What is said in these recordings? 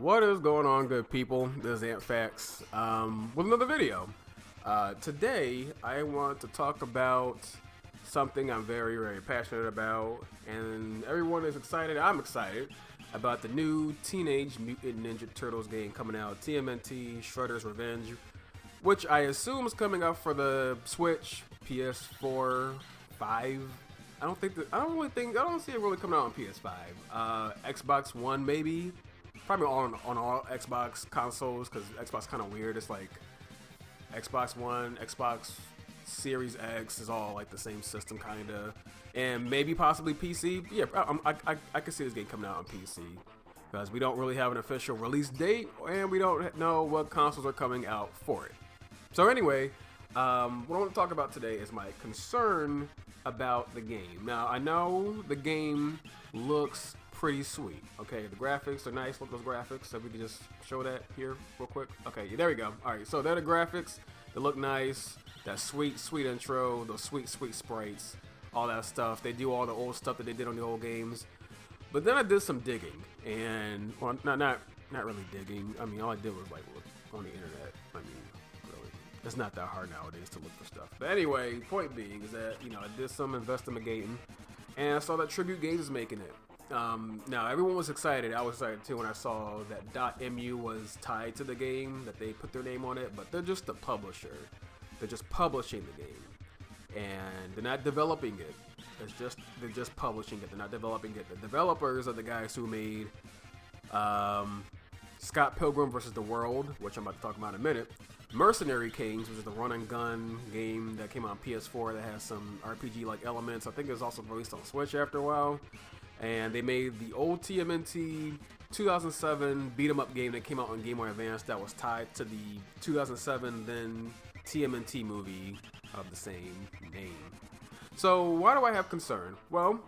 What is going on, good people? This is AntFacts with another video. Today, I want to talk about something I'm very, very passionate about, and everyone is excited. I'm excited about the new Teenage Mutant Ninja Turtles game coming out, Tmnt, Shredder's Revenge, which I assume is coming out for the Switch, PS4, 5. I don't see it really coming out on PS5. Xbox One maybe. Probably on all Xbox consoles, because Xbox kind of weird. It's like Xbox One, Xbox Series X is all like the same system kind of, and maybe possibly PC. Yeah, I can see this game coming out on PC because we don't really have an official release date, and we don't know what consoles are coming out for it. So anyway, what I want to talk about today is my concern about the game. Now, I know the game looks pretty sweet. Okay, the graphics are nice. Look at those graphics. So we can just show that here real quick. Okay, yeah, there we go. All right, so they're the graphics. They look nice. That sweet, sweet intro. Those sweet, sweet sprites. All that stuff. They do all the old stuff that they did on the old games. But then I did some digging, and well, not really digging. I mean, all I did was like look on the internet. I mean, really, it's not that hard nowadays to look for stuff. But anyway, point being is that I did some investigating, and I saw that Tribute Games is making it. Now everyone was excited. I was excited too when I saw that .mu was tied to the game, that they put their name on it, but they're just the publisher. They're just publishing the game, and they're not developing it. They're just publishing it. They're not developing it. The developers are the guys who made Scott Pilgrim vs. the World, which I'm about to talk about in a minute. Mercenary Kings, which is the run and gun game that came out on PS4 that has some RPG-like elements. I think it was also released on Switch after a while. And they made the old TMNT 2007 beat-em-up game that came out on Game Boy Advance that was tied to the 2007 then TMNT movie of the same name. So why do I have concern? Well,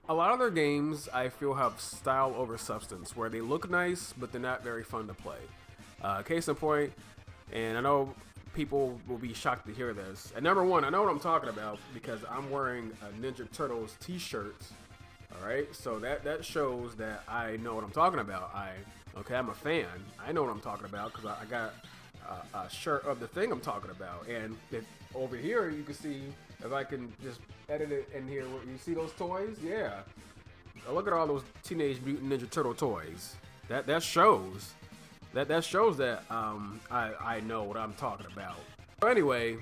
a lot of their games I feel have style over substance, where they look nice but they're not very fun to play. Case in point, and I know people will be shocked to hear this. And number one, I know what I'm talking about because I'm wearing a Ninja Turtles t-shirt. Alright, so that shows that I know what I'm talking about. I'm a fan. I know what I'm talking about because I got a shirt of the thing I'm talking about. And over here you can see, if I can just edit it in here, you see those toys? Yeah. Now look at all those Teenage Mutant Ninja Turtle toys. That shows. That shows that I know what I'm talking about. So anyway,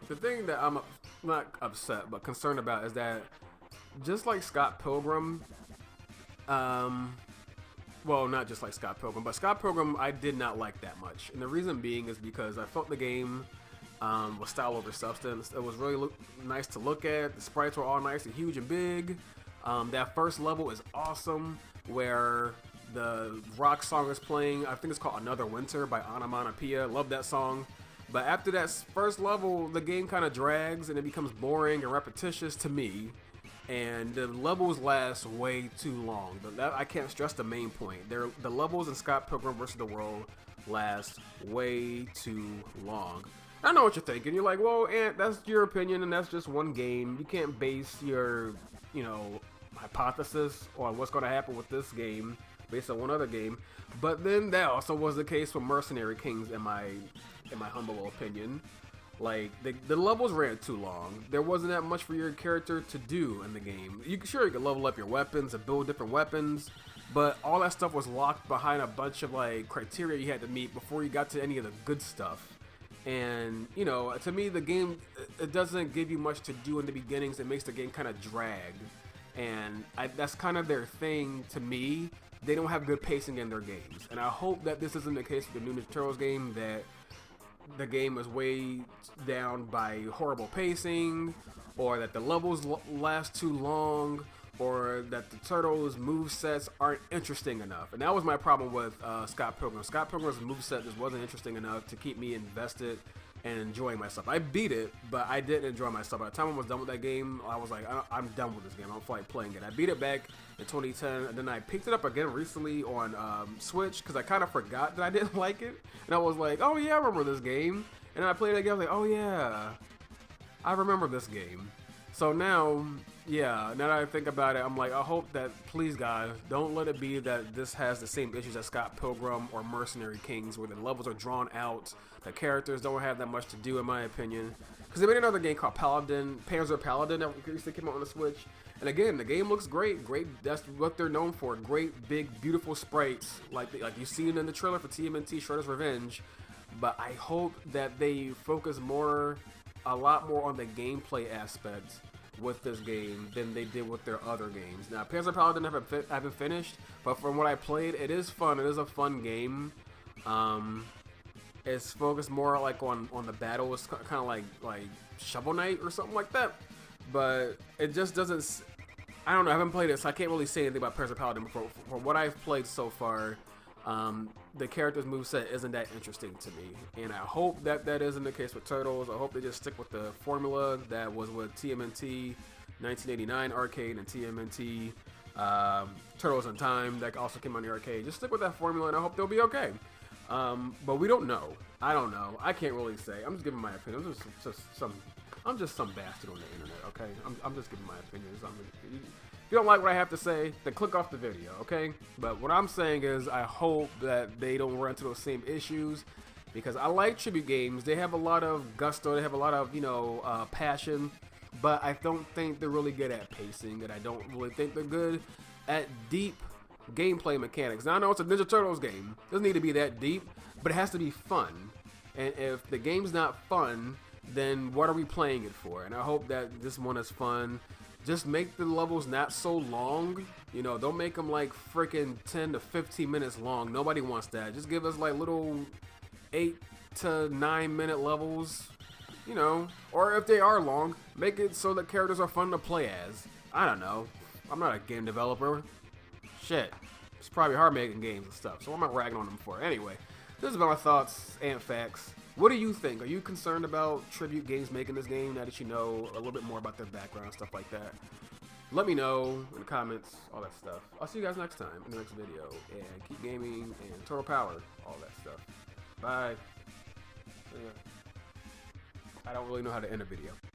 the thing that I'm not upset but concerned about is that just like Scott Pilgrim, well, not just like Scott Pilgrim, but Scott Pilgrim I did not like that much. And the reason being is because I felt the game was style over substance. It was really nice to look at. The sprites were all nice and huge and big. That first level is awesome, where the rock song is playing. I think it's called Another Winter by Onomatopoeia. Love that song. But after that first level, the game kind of drags and it becomes boring and repetitious to me. And the levels last way too long. I can't stress the main point. The levels in Scott Pilgrim vs. the World last way too long. I know what you're thinking. You're like, well, Ant, that's your opinion, and that's just one game. You can't base your, hypothesis on what's going to happen with this game based on one other game. But then that also was the case for Mercenary Kings, in my humble opinion. Like, the levels ran too long. There wasn't that much for your character to do in the game. You could level up your weapons and build different weapons, but all that stuff was locked behind a bunch of like criteria you had to meet before you got to any of the good stuff. And to me, the game, it doesn't give you much to do in the beginnings. It makes the game kind of drag, and that's kind of their thing to me. They don't have good pacing in their games, and I hope that this isn't the case with the new Ninja Turtles game, that the game is weighed down by horrible pacing, or that the levels last too long, or that the Turtles' movesets aren't interesting enough. And that was my problem with Scott Pilgrim. Scott Pilgrim's moveset just wasn't interesting enough to keep me invested and enjoying myself. I beat it, but I didn't enjoy myself. By the time I was done with that game, I was like, I'm done with this game. I don't feel like playing it. I beat it back in 2010, and then I picked it up again recently on Switch because I kind of forgot that I didn't like it. And I was like, oh yeah, I remember this game. And then I played it again. I was like, oh yeah, I remember this game. So now, yeah, now that I think about it, I'm like, I hope that, please guys, don't let it be that this has the same issues as Scott Pilgrim or Mercenary Kings, where the levels are drawn out, the characters don't have that much to do, in my opinion. Because they made another game called Panzer Paladin that used to come out on the Switch. And again, the game looks great. That's what they're known for. Great, big, beautiful sprites, like you seen in the trailer for TMNT Shredder's Revenge. But I hope that they focus a lot more on the gameplay aspect with this game than they did with their other games. Now, Panzer Paladin I haven't finished, but from what I played, it is fun. It is a fun game. It's focused more like on the battle. It's kind of like Shovel Knight or something like that. But it just doesn't. I don't know. I haven't played it, so I can't really say anything about Panzer Paladin. From what I've played so far, the character's moveset isn't that interesting to me, and I hope that isn't the case with Turtles. I hope they just stick with the formula that was with TMNT 1989 arcade and TMNT Turtles in Time that also came on the arcade. Just stick with that formula, and I hope they'll be okay. But we don't know. I don't know. I can't really say. I'm just giving my opinion. I'm just some bastard on the internet. Okay, I'm just giving my opinions. If you don't like what I have to say, then click off the video, okay? But what I'm saying is I hope that they don't run into those same issues, because I like tribute games. They have a lot of gusto. They have a lot of, passion, but I don't think they're really good at pacing, and I don't really think they're good at deep gameplay mechanics. Now, I know it's a Ninja Turtles game. It doesn't need to be that deep, but it has to be fun. And if the game's not fun, then what are we playing it for? And I hope that this one is fun. Just make the levels not so long. Don't make them like freaking 10 to 15 minutes long. Nobody wants that. Just give us like little 8 to 9 minute levels. Or if they are long, make it so the characters are fun to play as. I don't know. I'm not a game developer. Shit. It's probably hard making games and stuff, so I'm not ragging on them for it. Anyway, this is my thoughts and facts. What do you think? Are you concerned about tribute games making this game now that you know a little bit more about their background, stuff like that? Let me know in the comments, all that stuff. I'll see you guys next time in the next video. And keep gaming and Turtle Power, all that stuff. Bye. I don't really know how to end a video.